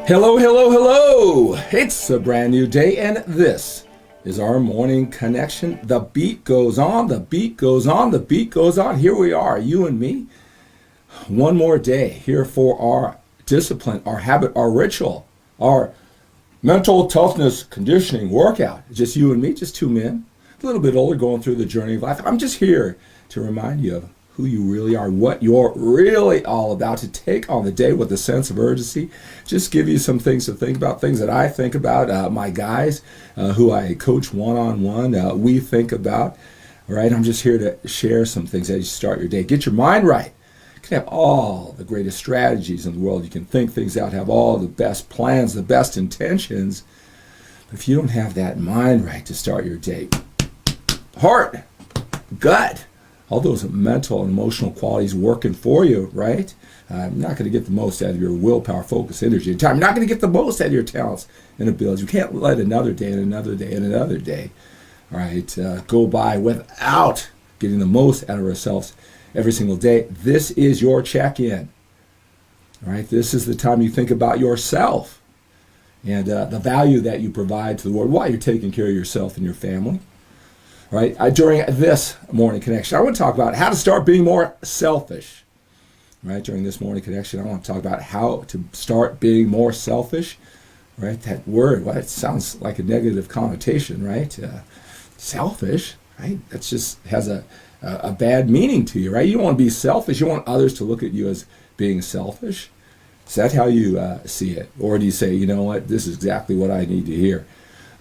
Hello, hello, hello! It's a brand new day, and this is our morning connection. The beat goes on, the beat goes on, the beat goes on. Here we are, you and me. One more day here for our discipline, our habit, our ritual, our mental toughness conditioning workout. Just you and me, just two men, a little bit older, going through the journey of life. I'm just here to remind you of who you really are, what you're really all about, to take on the day with a sense of urgency. Just give you some things to think about, things that I think about, my guys who I coach one-on-one, we think about. All right, I'm just here to share some things as you start your day. Get your mind right. You can have all the greatest strategies in the world. You can think things out, have all the best plans, the best intentions. But if you don't have that mind right to start your day, heart, gut, all those mental and emotional qualities working for you, right? I'm not going to get the most out of your willpower, focus, energy, and time. You're not going to get the most out of your talents and abilities. You can't let another day and another day and another day, all right, go by without getting the most out of ourselves every single day. This is your check-in, all right? This is the time you think about yourself and the value that you provide to the world while you're taking care of yourself and your family. Right? During this morning connection, I want to talk about how to start being more selfish. Right? During this morning connection, I want to talk about how to start being more selfish. Right? That word, well, it sounds like a negative connotation, right? Selfish, right? That just has a bad meaning to you, right? You don't want to be selfish. You want others to look at you as being selfish. Is that how you see it? Or do you say, you know what, this is exactly what I need to hear?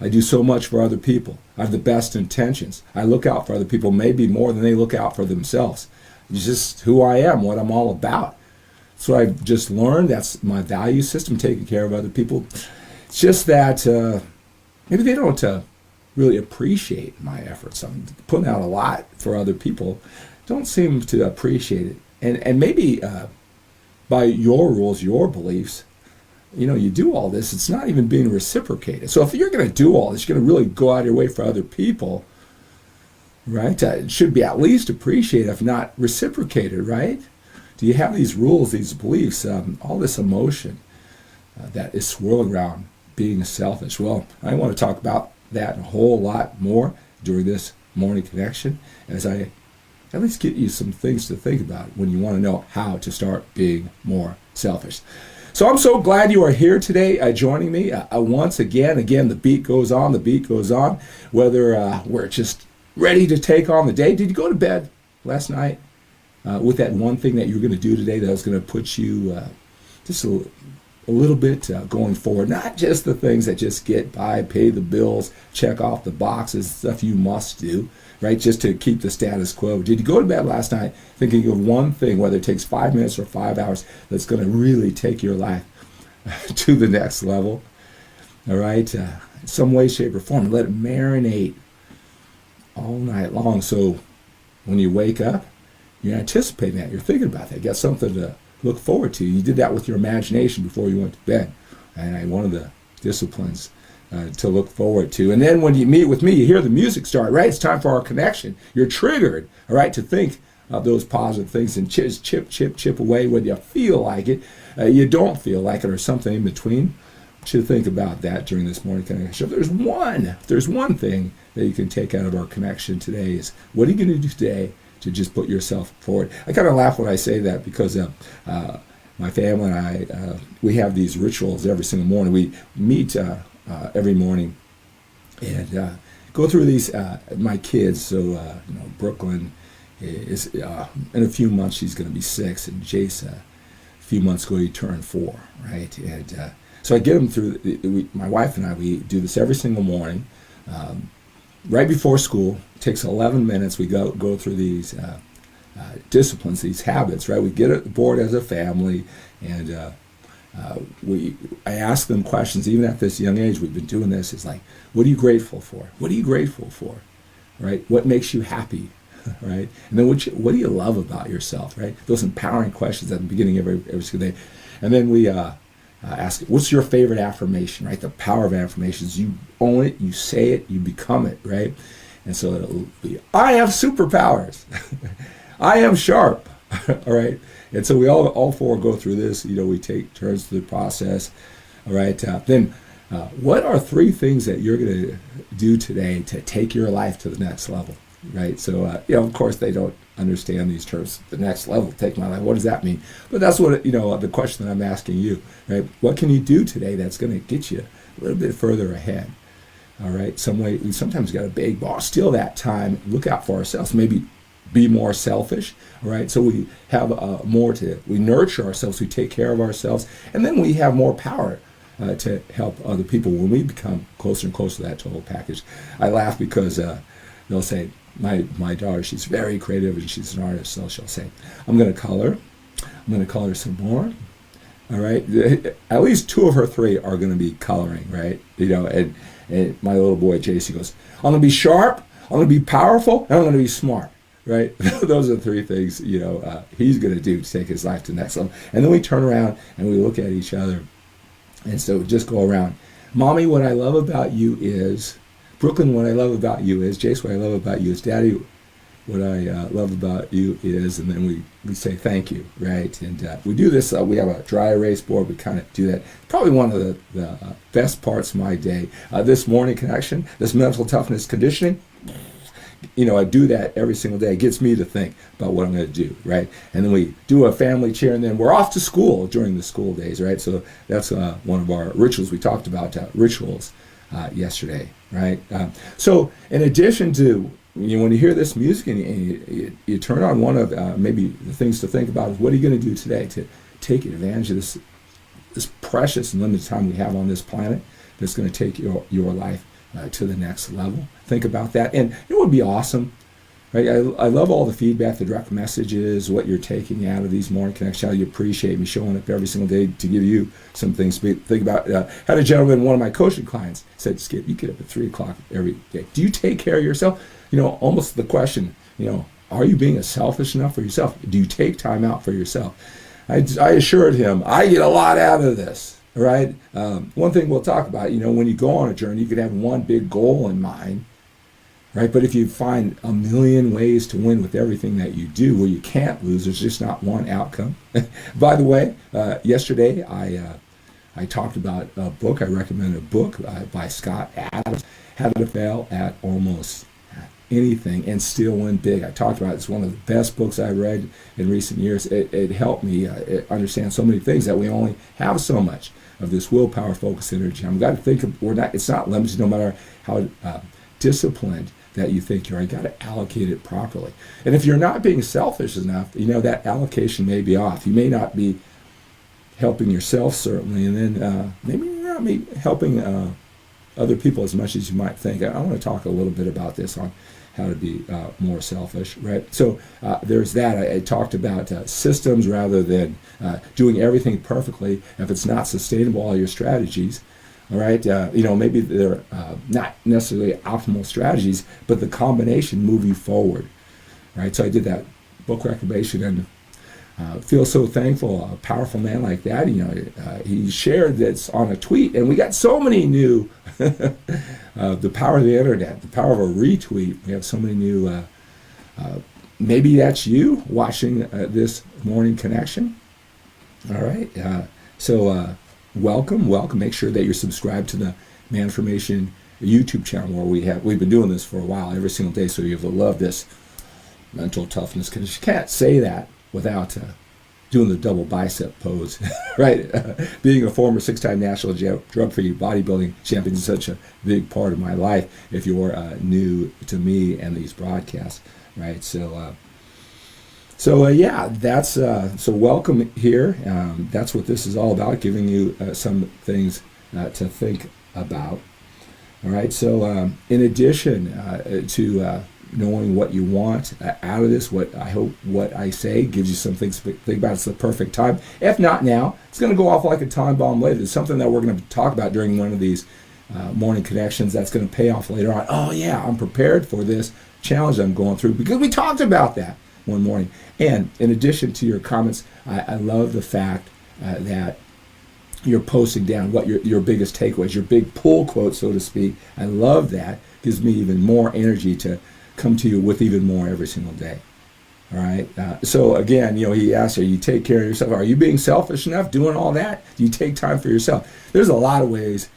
I do so much for other people. I have the best intentions. I look out for other people maybe more than they look out for themselves. It's just who I am, what I'm all about. So I've just learned that's my value system, taking care of other people. It's just that maybe they don't really appreciate my efforts. I'm putting out a lot for other people. Don't seem to appreciate it. And maybe by your rules, your beliefs, you know, you do all this, it's not even being reciprocated. So if you're going to do all this, you're going to really go out of your way for other people, right? It should be at least appreciated, if not reciprocated, right? Do you have these rules, these beliefs, all this emotion that is swirling around being selfish? Well, I want to talk about that a whole lot more during this morning connection as I at least get you some things to think about when you want to know how to start being more selfish. So I'm so glad you are here today joining me once again. Again, the beat goes on, the beat goes on. Whether we're just ready to take on the day. Did you go to bed last night with that one thing that you were going to do today that was going to put you just a little bit going forward? Not just the things that just get by, pay the bills, check off the boxes, stuff you must do, right, just to keep the status quo. Did you go to bed last night thinking of one thing, whether it takes 5 minutes or 5 hours, that's going to really take your life to the next level? All right, in some way, shape, or form. Let it marinate all night long. So when you wake up, you're anticipating that. You're thinking about that. You got something to look forward to. You did that with your imagination before you went to bed. And one of the disciplines to look forward to. And then when you meet with me, you hear the music start, right? It's time for our connection. You're triggered, all right, to think of those positive things and chip away whether you feel like it, you don't feel like it, or something in between. You should think about that during this morning connection. If there's one thing that you can take out of our connection today is, what are you going to do today to just put yourself forward? I kind of laugh when I say that because my family and I, we have these rituals every single morning. We meet every morning and go through these. My kids, so Brooklyn is in a few months she's going to be 6, and Jace a few months ago he turned 4, right? And so I get them through. My wife and I, we do this every single morning, right before school. It takes 11 minutes. We go through these disciplines, these habits, right? We get aboard as a family, and I ask them questions. Even at this young age, we've been doing this. It's like, what are you grateful for? What are you grateful for? Right? What makes you happy? Right? And then what do you love about yourself? Right? Those empowering questions at the beginning of every single day. And then we ask, what's your favorite affirmation? Right? The power of affirmations. You own it. You say it. You become it. Right? And so it'll be, I have superpowers. I am sharp. All right. And so we all four go through this. We take turns through the process. All right. Then what are three things that you're going to do today to take your life to the next level? Right. So, of course, they don't understand these terms. The next level, take my life. What does that mean? But that's what, the question that I'm asking you, right? What can you do today that's going to get you a little bit further ahead? All right. We sometimes got to beg, boss, steal that time, look out for ourselves, maybe be more selfish. All right. So we have we nurture ourselves, we take care of ourselves, and then we have more power to help other people when we become closer and closer to that total package. I laugh because they'll say, my daughter, she's very creative and she's an artist, so she'll say, I'm going to color some more. All right. At least two of her three are going to be coloring, right? And my little boy, JC, goes, I'm going to be sharp, I'm going to be powerful, and I'm going to be smart, right? Those are the three things, he's going to do to take his life to the next level. And then we turn around and we look at each other. And so just go around. Mommy, what I love about you is, Brooklyn, what I love about you is, Jace, what I love about you is, Daddy, what I love about you is, and then we say thank you, right? And we do this, we have a dry erase board, we kind of do that. Probably one of the best parts of my day. This morning connection, this mental toughness conditioning, I do that every single day. It gets me to think about what I'm going to do, right? And then we do a family cheer, and then we're off to school during the school days, right? So that's one of our rituals. We talked about rituals yesterday, right? So in addition to, when you hear this music and you turn on, one of maybe the things to think about is, what are you going to do today to take advantage of this precious and limited time we have on this planet that's going to take your life to the next level? Think about that. And it would be awesome, right? I love all the feedback, the direct messages, what you're taking out of these morning connections, how you appreciate me showing up every single day to give you some things to think about. Had a gentleman, one of my coaching clients, said, Skip, you get up at 3 o'clock every day. Do you take care of yourself? Almost the question, are you being selfish enough for yourself? Do you take time out for yourself? I assured him, I get a lot out of this. Right? One thing we'll talk about, when you go on a journey, you could have one big goal in mind, right? But if you find a million ways to win with everything that you do, well, you can't lose. There's just not one outcome. By the way, yesterday I talked about a book. I recommended a book by Scott Adams, How to Fail at Almost Anything and Still Win Big. I talked about it. It's one of the best books I read in recent years. It helped me understand so many things, that we only have so much of this willpower, focus, energy. I've got to think of, it's not limited, no matter how disciplined that you think you are. You got to allocate it properly. And if you're not being selfish enough, that allocation may be off. You may not be helping yourself, certainly, and then maybe you're not helping other people as much as you might think. I want to talk a little bit about this on how to be more selfish, right? So there's that. I talked about systems rather than doing everything perfectly. If it's not sustainable, all your strategies, all right? Maybe they're not necessarily optimal strategies, but the combination move you forward, right? So I did that book recommendation, and feel so thankful. A powerful man like that, he shared this on a tweet, and we got so many new, the power of the internet, the power of a retweet. We have so many new, maybe that's you watching this morning connection. All right. So welcome. Make sure that you're subscribed to the Manformation YouTube channel, where we've been doing this for a while, every single day. So you'll love this mental toughness, because you can't say that without doing the double bicep pose, right? Being a former 6-time national drug-free bodybuilding champion is such a big part of my life, if you're new to me and these broadcasts, right? So welcome here. That's what this is all about, giving you some things to think about. All right, so in addition to knowing what you want out of this, I hope what I say gives you some things to think about. It's the perfect time. If not now, it's going to go off like a time bomb later. It's something that we're going to talk about during one of these morning connections that's going to pay off later on. Oh yeah, I'm prepared for this challenge I'm going through, because we talked about that one morning. And in addition to your comments, I love the fact that you're posting down what your biggest takeaways, your big pull quote, so to speak. I love that. Gives me even more energy to come to you with even more every single day. All right. So again, he asks, "Are you take care of yourself? Are you being selfish enough, doing all that? Do you take time for yourself?" There's a lot of ways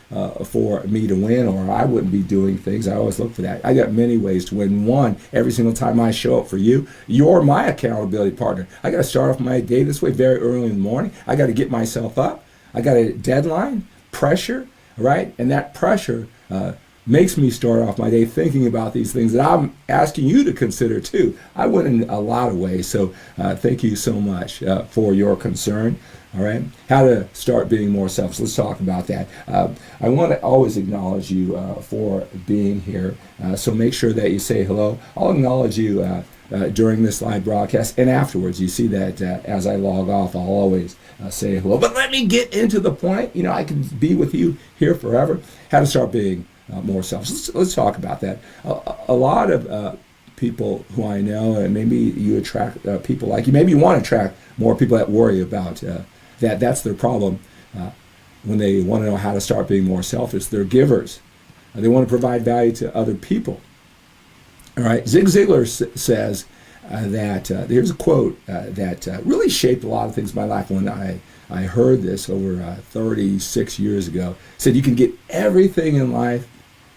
for me to win, or I wouldn't be doing things. I always look for that. I got many ways to win. One, every single time I show up for you, you're my accountability partner. I got to start off my day this way very early in the morning. I got to get myself up. I got a deadline, pressure, right? And that pressure makes me start off my day thinking about these things that I'm asking you to consider too. I went in a lot of ways, so thank you so much for your concern. All right, how to start being more selfish. Let's talk about that. I want to always acknowledge you for being here, so make sure that you say hello. I'll acknowledge you during this live broadcast and afterwards. You see that as I log off, I'll always say hello. But let me get into the point. I can be with you here forever. How to start being more selfish. Let's talk about that. A lot of people who I know, and maybe you attract people like you. Maybe you want to attract more people that worry about that. That's their problem when they want to know how to start being more selfish. They're givers. They want to provide value to other people. All right. Zig Ziglar says that here's a quote that really shaped a lot of things in my life when I heard this over 36 years ago. It said, "You can get everything in life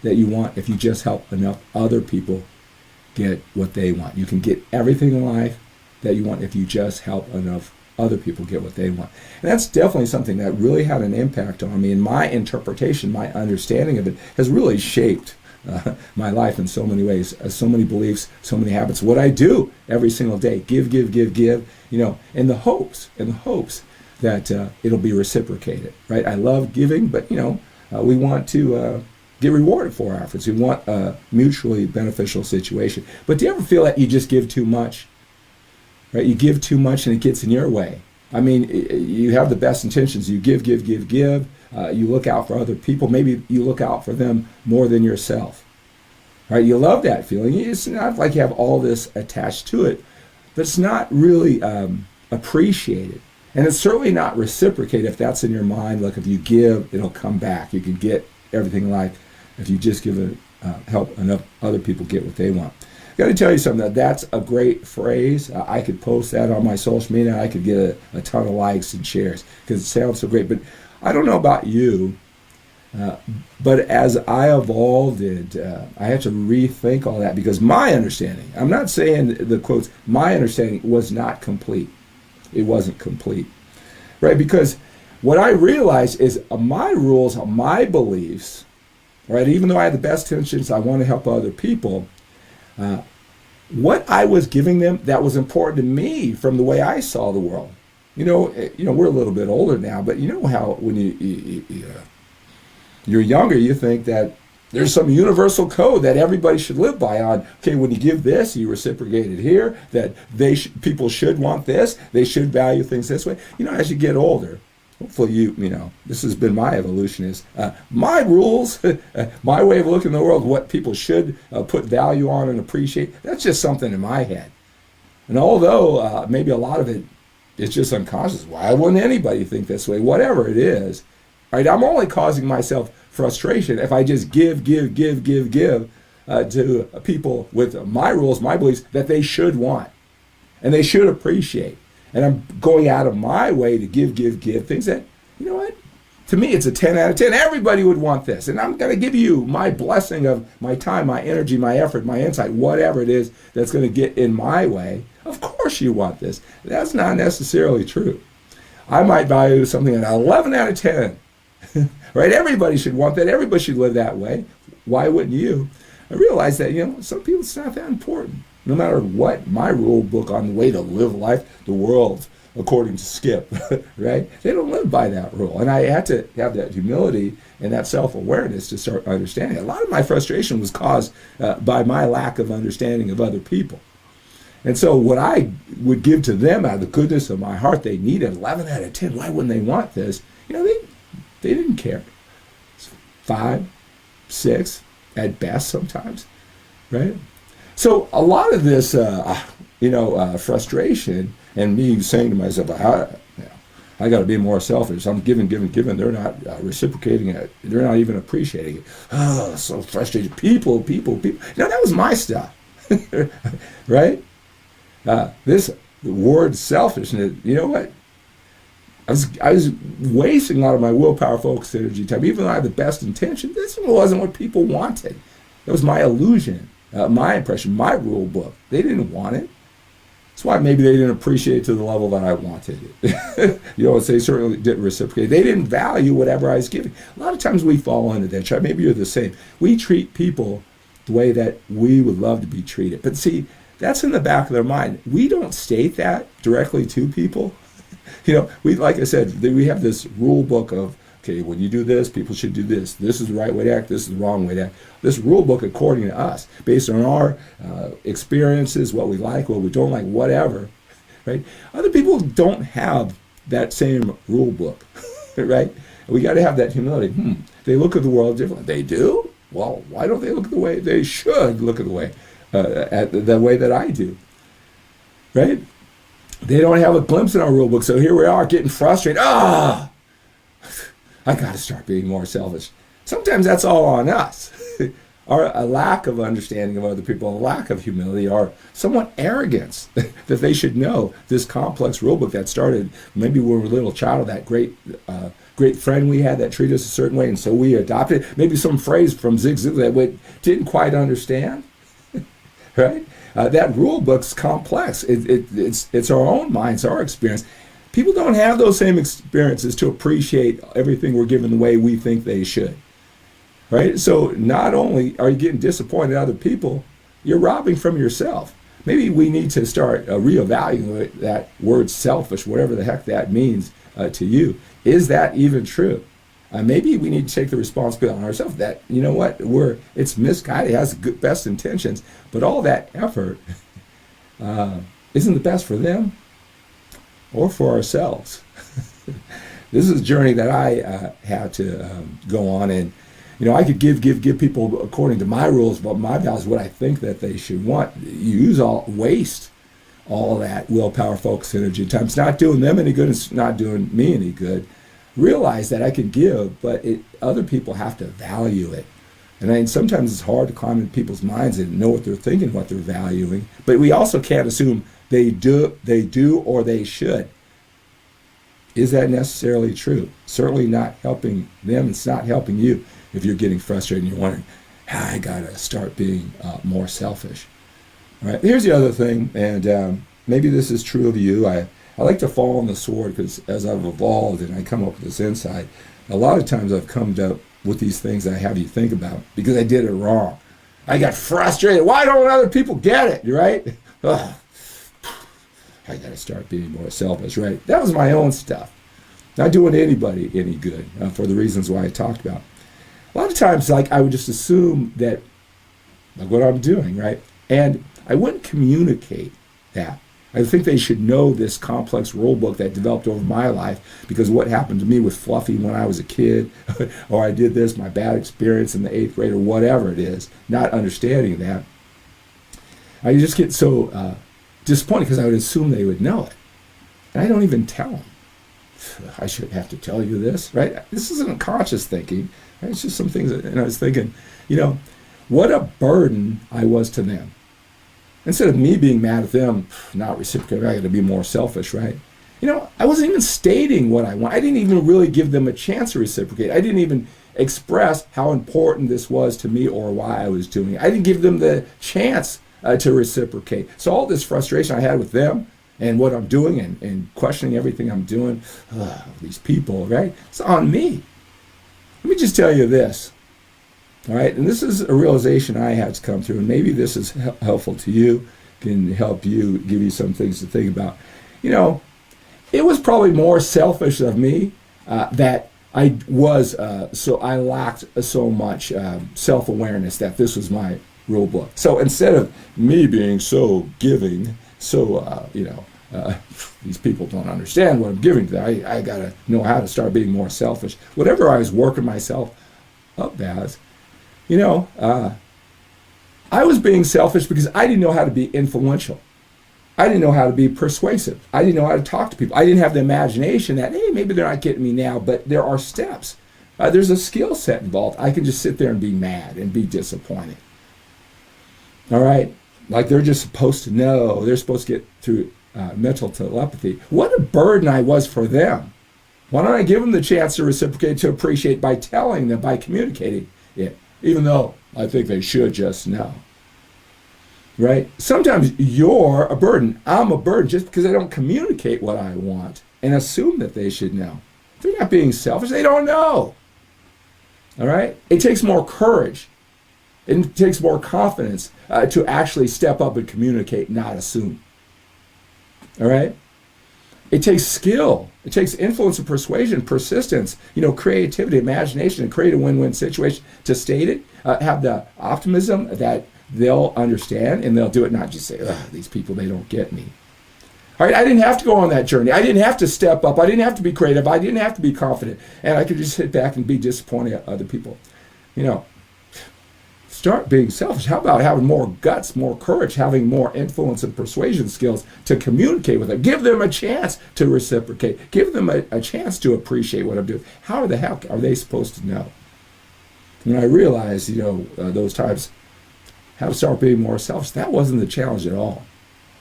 that you want if you just help enough other people get what they want. You can get everything in life that you want if you just help enough other people get what they want." And that's definitely something that really had an impact on me. And my interpretation, my understanding of it has really shaped my life in so many ways, so many beliefs, so many habits. What I do every single day, give, in the hopes that it'll be reciprocated, right? I love giving, but we want to get rewarded for our efforts. We want a mutually beneficial situation. But do you ever feel that you just give too much? Right? You give too much and it gets in your way. I mean, you have the best intentions. You give. You look out for other people. Maybe you look out for them more than yourself. Right? You love that feeling. It's not like you have all this attached to it, but it's not really appreciated. And it's certainly not reciprocated if that's in your mind. Like if you give, it'll come back. You can get everything in life if you just help enough other people get what they want. Got to tell you something, that's a great phrase. I could post that on my social media. I could get a ton of likes and shares because it sounds so great. But I don't know about you, but as I evolved I had to rethink all that because my understanding, I'm not saying the quotes, my understanding was not complete. It wasn't complete, right? Because what I realized is my rules, my beliefs, right? Even though I had the best intentions, I want to help other people. What I was giving them that was important to me from the way I saw the world. We're a little bit older now, but you know how when you're younger, you think that there's some universal code that everybody should live by on, okay, when you give this, you reciprocate it here, that people should want this, they should value things this way. As you get older, hopefully this has been my evolution is my rules, my way of looking at the world, what people should put value on and appreciate, that's just something in my head. And although maybe a lot of it is just unconscious, why wouldn't anybody think this way? Whatever it is, right? I'm only causing myself frustration if I just give to people with my rules, my beliefs that they should want and they should appreciate. And I'm going out of my way to give things that, to me, it's a 10 out of 10. Everybody would want this. And I'm going to give you my blessing of my time, my energy, my effort, my insight, whatever it is that's going to get in my way. Of course you want this. That's not necessarily true. I might value something at 11 out of 10. Right? Everybody should want that. Everybody should live that way. Why wouldn't you? I realize that, some people it's not that important. No matter what my rule book on the way to live life, the world, according to Skip, right? They don't live by that rule. And I had to have that humility and that self-awareness to start understanding. A lot of my frustration was caused by my lack of understanding of other people. And so what I would give to them out of the goodness of my heart, they needed 11 out of 10. Why wouldn't they want this? They didn't care. 5, 6 at best sometimes, right? So a lot of this, frustration and me saying to myself, I got to be more selfish. I'm giving. They're not reciprocating it. They're not even appreciating it. Oh, so frustrated. People. That was my stuff, right? This word selfishness, you know what? I was wasting a lot of my willpower, focus, energy, time. Even though I had the best intention, this wasn't what people wanted. It was my illusion, my impression, my rule book. They didn't want it. That's why maybe they didn't appreciate it to the level that I wanted it. They certainly didn't reciprocate. They didn't value whatever I was giving. A lot of times we fall into that trap. Maybe you're the same. We treat people the way that we would love to be treated. But see, that's in the back of their mind. We don't state that directly to people. Like I said, we have this rule book of, okay, when you do this, people should do this. This is the right way to act. This is the wrong way to act. This rule book, according to us, based on our experiences, what we like, what we don't like, whatever, right? Other people don't have that same rule book, right? We got to have that humility. They look at the world differently. They do? Well, why don't they look at the way they should look at the way, at the way that I do, right? They don't have a glimpse in our rule book, so here we are getting frustrated. I got to start being more selfish. Sometimes that's all on us. A lack of understanding of other people, a lack of humility, or somewhat arrogance that they should know this complex rule book that started maybe when we were a little child, that great friend we had that treated us a certain way, and so we adopted it. Maybe some phrase from Zig Ziglar that we didn't quite understand, right? That rule book's complex. It's our own minds, our experience. People don't have those same experiences to appreciate everything we're given the way we think they should, right? So not only are you getting disappointed in other people, you're robbing from yourself. Maybe we need to start reevaluating that word selfish, whatever the heck that means to you. Is that even true? Maybe we need to take the responsibility on ourselves that, you know what, it's misguided, it has good, best intentions, but all that effort isn't the best for them or for ourselves. This is a journey that I had to go on, and I could give people according to my rules, but my values, what I think that they should want. Waste all that willpower, focus, energy, time. It's not doing them any good. It's not doing me any good. Realize that I can give, but other people have to value it. And sometimes it's hard to climb into people's minds and know what they're thinking, what they're valuing. But we also can't assume they do, or they should. Is that necessarily true? Certainly not helping them. It's not helping you if you're getting frustrated and you're wondering, I gotta start being more selfish. All right. Here's the other thing, and maybe this is true of you. I like to fall on the sword because as I've evolved and I come up with this insight, a lot of times I've come up with these things that I have you think about because I did it wrong. I got frustrated. Why don't other people get it, right? Ugh. I got to start being more selfish, right? That was my own stuff. Not doing anybody any good for the reasons why I talked about. A lot of times, I would just assume that, what I'm doing, right? And I wouldn't communicate that. I think they should know this complex rule book that developed over my life because what happened to me with Fluffy when I was a kid, or I did this, my bad experience in the 8th grade, or whatever it is, not understanding that. I just get so disappointed because I would assume they would know it. And I don't even tell them. I should have to tell you this, right? This isn't conscious thinking. Right? It's just some things that, and I was thinking, what a burden I was to them. Instead of me being mad at them, not reciprocating, I got to be more selfish, right? I wasn't even stating what I want. I didn't even really give them a chance to reciprocate. I didn't even express how important this was to me or why I was doing it. I didn't give them the chance to reciprocate. So all this frustration I had with them and what I'm doing and questioning everything I'm doing, these people, right? It's on me. Let me just tell you this. All right, and this is a realization I had to come through, and maybe this is helpful to you, can help you, give you some things to think about. It was probably more selfish of me that I lacked so much self-awareness that this was my rule book. So instead of me being so giving, these people don't understand what I'm giving to them, I got to know how to start being more selfish. Whatever I was working myself up as, I was being selfish because I didn't know how to be influential. I didn't know how to be persuasive. I didn't know how to talk to people. I didn't have the imagination that, hey, maybe they're not getting me now, but there are steps. There's a skill set involved. I can just sit there and be mad and be disappointed. All right? like they're just supposed to know. They're supposed to get through mental telepathy. What a burden I was for them. Why don't I give them the chance to reciprocate, to appreciate by telling them, by communicating it, even though I think they should just know. Right? Sometimes you're a burden. I'm a burden just because I don't communicate what I want and assume that they should know. They're not being selfish. They don't know. All right? It takes more courage. It takes more confidence to actually step up and communicate, not assume. All right? It takes skill. It takes influence and persuasion, persistence, creativity, imagination, and create a win-win situation to state it. Have the optimism that they'll understand and they'll do it, not just say, ugh, these people, they don't get me. All right, I didn't have to go on that journey. I didn't have to step up. I didn't have to be creative. I didn't have to be confident. And I could just sit back and be disappointed at other people. Start being selfish. How about having more guts, more courage, having more influence and persuasion skills to communicate with them? Give them a chance to reciprocate. Give them a chance to appreciate what I'm doing. How the heck are they supposed to know? When I realized, those times, how to start being more selfish, that wasn't the challenge at all.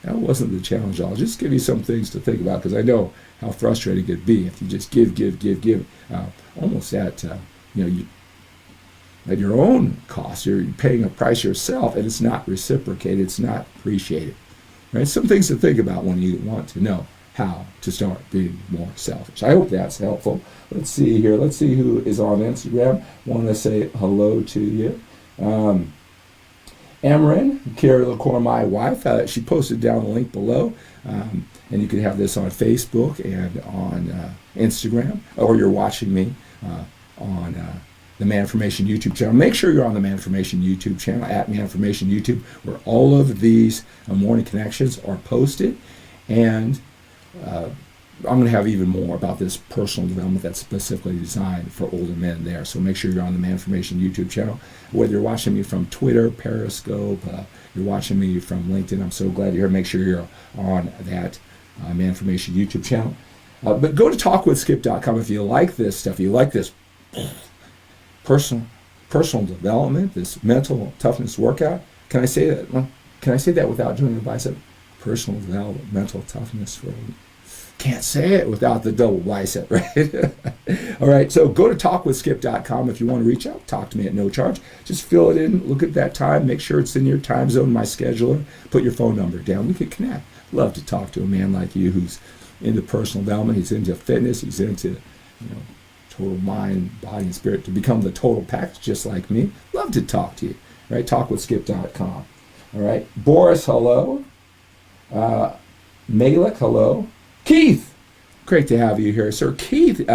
That wasn't the challenge at all. Just give you some things to think about, because I know how frustrating it could be if you just give, almost at, at your own cost. You're paying a price yourself, and it's not reciprocated. It's not appreciated. Right? Some things to think about when you want to know how to start being more selfish. I hope that's helpful. Let's see here. Let's see who is on Instagram. Want to say hello to you. Amarin, Cour, my wife, she posted down the link below, and you can have this on Facebook and on Instagram, or you're watching me on the Man-Formation YouTube channel. Make sure you're on the Man-Formation YouTube channel, at Man-Formation YouTube, where all of these morning connections are posted, and I'm going to have even more about this personal development that's specifically designed for older men there. So make sure you're on the Man-Formation YouTube channel. Whether you're watching me from Twitter, Periscope, you're watching me from LinkedIn, I'm so glad you're here. Make sure you're on that Man-Formation YouTube channel. But go to talkwithskip.com if you like this stuff. You like this personal development, this mental toughness workout. Can I say that? Well, can I say that without doing the bicep? Personal development, mental toughness for can't say it without the double bicep, right? All right, so go to talkwithskip.com if you want to reach out. Talk to me at no charge. Just fill it in, look at that time, make sure it's in your time zone, my scheduler. Put your phone number down. We could connect. Love to talk to a man like you who's into personal development. He's into fitness. He's into, total mind, body, and spirit to become the total package, just like me. Love to talk to you, right? Talkwithskip.com. All right, Boris, hello. Malik, hello. Keith, great to have you here, sir. Keith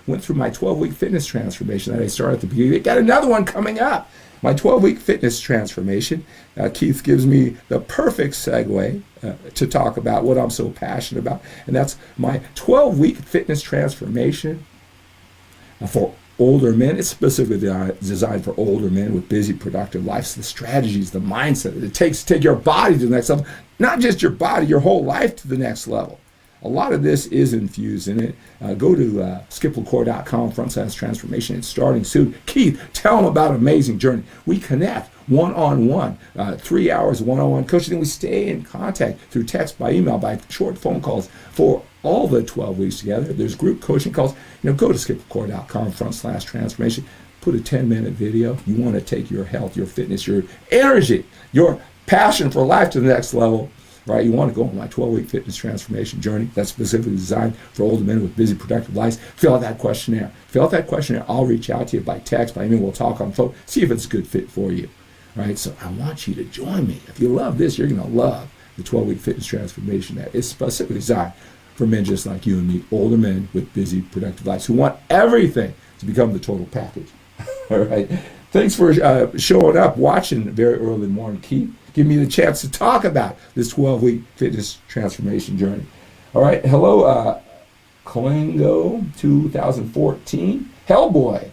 went through my 12-week fitness transformation that I started at the beginning. Got another one coming up. My 12-week fitness transformation. Keith gives me the perfect segue to talk about what I'm so passionate about, and that's my 12-week fitness transformation for older men. It's specifically designed for older men with busy, productive lives. The strategies, the mindset it takes to take your body to the next level. Not just your body, your whole life to the next level. A lot of this is infused in it. Go to skiplacour.com/transformation. It's starting soon. Keith, tell them about an amazing journey. We connect one-on-one, 3 hours one-on-one coaching. Then we stay in contact through text, by email, by short phone calls for all the 12 weeks together. There's group coaching calls. Go to skiplacour.com/transformation. Put a 10-minute video. You want to take your health, your fitness, your energy, your passion for life to the next level. Right, you want to go on my 12-week fitness transformation journey that's specifically designed for older men with busy, productive lives. Fill out that questionnaire. I'll reach out to you by text, by email. We'll talk on the phone. See if it's a good fit for you. Right, so I want you to join me. If you love this, you're going to love the 12-week fitness transformation that is specifically designed for men just like you and me, older men with busy, productive lives who want everything to become the total package. All right. Thanks for showing up, watching very early in the morning, Keith. Give me the chance to talk about this 12-week fitness transformation journey. All right, hello, Klingo 2014, Hellboy,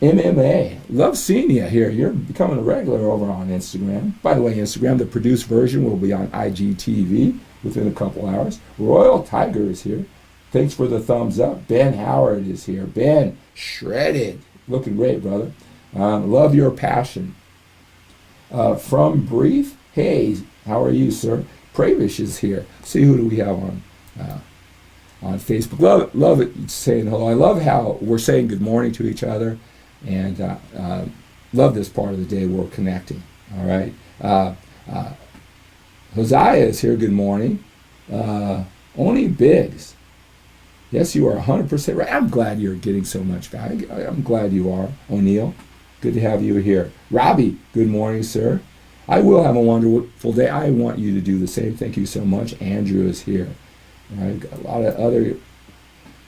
MMA. Love seeing you here. You're becoming a regular over on Instagram. By the way, Instagram, the produced version will be on IGTV within a couple hours. Royal Tiger is here. Thanks for the thumbs up. Ben Howard is here. Ben, shredded. Looking great, brother. Love your passion. From Brief, Hey, how are you, sir? Pravish is here. See, who do we have on Facebook? Love it saying hello. I love how we're saying good morning to each other, and love this part of the day we're connecting. All right. Hosea is here. Good morning. Oni Biggs. Yes, you are 100% right. I'm glad you're getting so much value. I'm glad you are, O'Neill. Good to have you here. Robbie, good morning, sir. I will have a wonderful day. I want you to do the same. Thank you so much. Andrew is here. All right, got a lot of other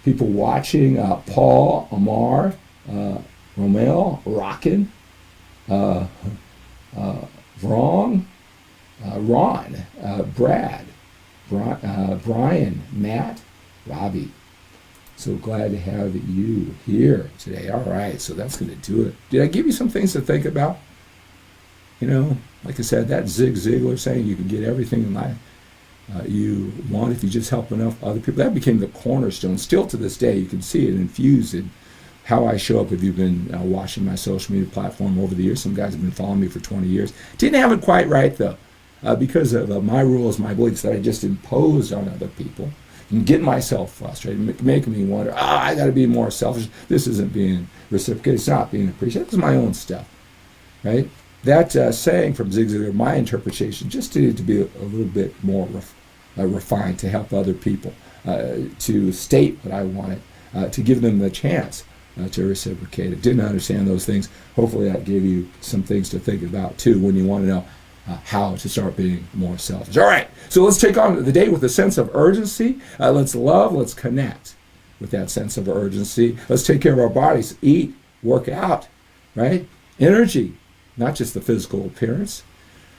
people watching. Paul, Amar, Romel, Rockin, Vrong, Ron, Brad, Brian, Matt, Robbie. So glad to have you here today. All right, so that's going to do it. Did I give you some things to think about? You know, like I said, that Zig Ziglar saying you can get everything in life you want if you just help enough other people. That became the cornerstone. Still to this day, you can see it infused in how I show up. If you've been watching my social media platform over the years, some guys have been following me for 20 years. Didn't have it quite right, though, because of my rules, my beliefs that I just imposed on other people. And getting myself frustrated, making me wonder, I got to be more selfish. This isn't being reciprocated. It's not being appreciated. It's my own stuff, right? That saying from Zig Ziglar, my interpretation, just needed to be a little bit more refined to help other people, to state what I wanted, to give them the chance to reciprocate it. Didn't understand those things. Hopefully that gave you some things to think about, too, when you want to know how to start being more selfish. All right, so let's take on the day with a sense of urgency. Let's love, let's connect with that sense of urgency. Let's take care of our bodies, eat, work out, right? Energy, not just the physical appearance,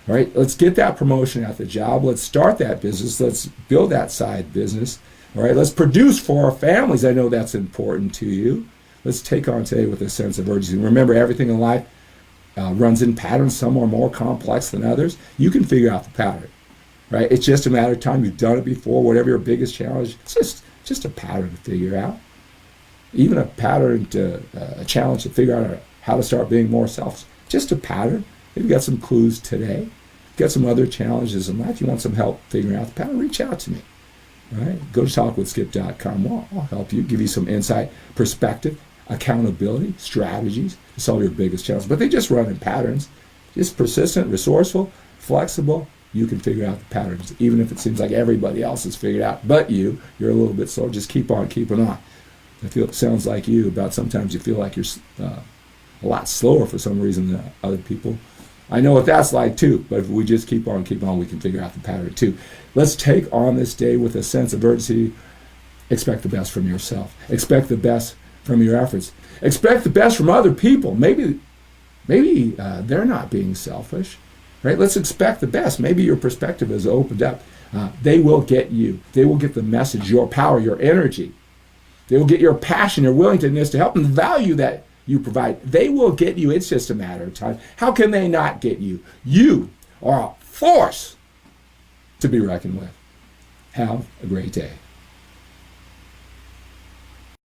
right? Let's get that promotion at the job. Let's start that business. Let's build that side business, all right? Let's produce for our families. I know that's important to you. Let's take on today with a sense of urgency. Remember, everything in life runs in patterns. Some are more complex than others. You can figure out the pattern, right? It's just a matter of time. You've done it before. Whatever your biggest challenge, it's just a pattern to figure out. Even a pattern a challenge to figure out how to start being more selfish. Just a pattern. Maybe you got some clues today. You got some other challenges in life. You want some help figuring out the pattern, reach out to me. All right? Go to talkwithskip.com. I'll help you, give you some insight, perspective, accountability, strategies to solve your biggest challenges. But they just run in patterns. Just persistent, resourceful, flexible. You can figure out the patterns, even if it seems like everybody else has figured out. But you're a little bit slow. Just keep on keeping on. I feel it sounds like you. About sometimes you feel like you're a lot slower for some reason than other people. I know what that's like too, but if we just keep on, we can figure out the pattern too. Let's take on this day with a sense of urgency. Expect the best from yourself. Expect the best from your efforts. Expect the best from other people. Maybe they're not being selfish, right? Let's expect the best. Maybe your perspective is opened up. They will get you. They will get the message, your power, your energy. They will get your passion, your willingness to help, and the value that you provide. They will get you. It's just a matter of time. How can they not get you? You are a force to be reckoned with. Have a great day.